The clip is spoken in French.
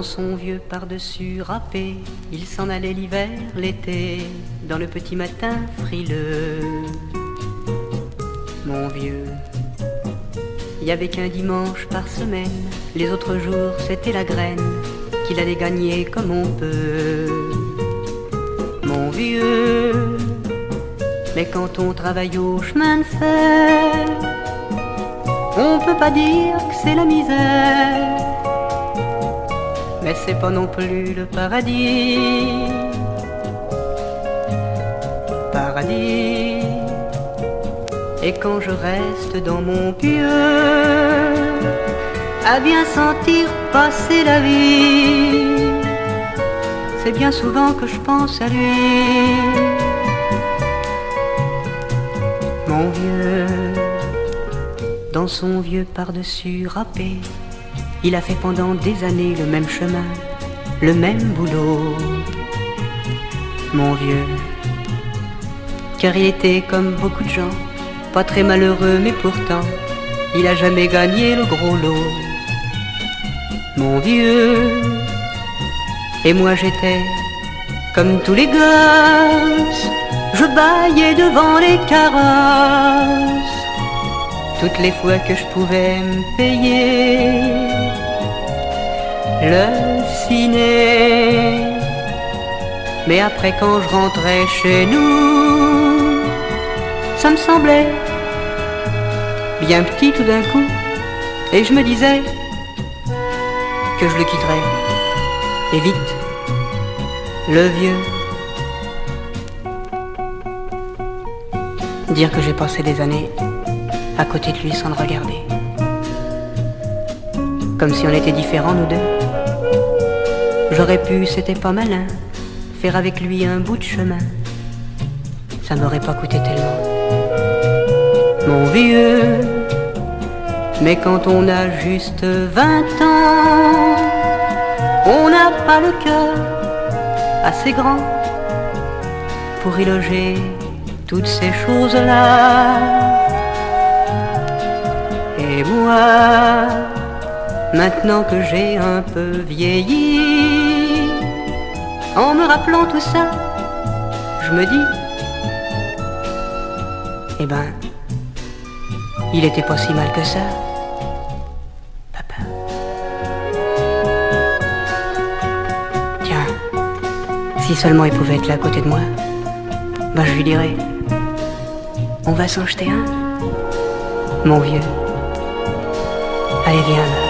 Dans son vieux par-dessus râpé, il s'en allait l'hiver, l'été, dans le petit matin frileux. Mon vieux, il y avait qu'un dimanche par semaine, les autres jours c'était la graine qu'il allait gagner comme on peut. Mon vieux, mais quand on travaille au chemin de fer, on peut pas dire que c'est la misère, mais c'est pas non plus le paradis. Paradis. Et quand je reste dans mon pieu, à bien sentir passer la vie, c'est bien souvent que je pense à lui. Mon vieux, dans son vieux par-dessus râpé, il a fait pendant des années le même chemin, le même boulot. Mon vieux, car il était comme beaucoup de gens, pas très malheureux mais pourtant, il a jamais gagné le gros lot. Mon vieux, et moi j'étais comme tous les gosses, je bâillais devant les carrosses, toutes les fois que je pouvais me payer le ciné. Mais après quand je rentrais chez nous, ça me semblait bien petit tout d'un coup, et je me disais que je le quitterais, et vite, le vieux. Dire que j'ai passé des années à côté de lui sans le regarder, comme si on était différents nous deux. J'aurais pu, c'était pas malin, faire avec lui un bout de chemin, ça m'aurait pas coûté tellement. Mon vieux, mais quand on a juste 20 ans, on n'a pas le cœur assez grand pour y loger toutes ces choses-là. Et moi, maintenant que j'ai un peu vieilli, en me rappelant tout ça, je me dis, eh ben, il était pas si mal que ça, papa. Tiens, si seulement il pouvait être là à côté de moi, ben je lui dirais, on va s'en jeter un, mon vieux. Allez, viens là.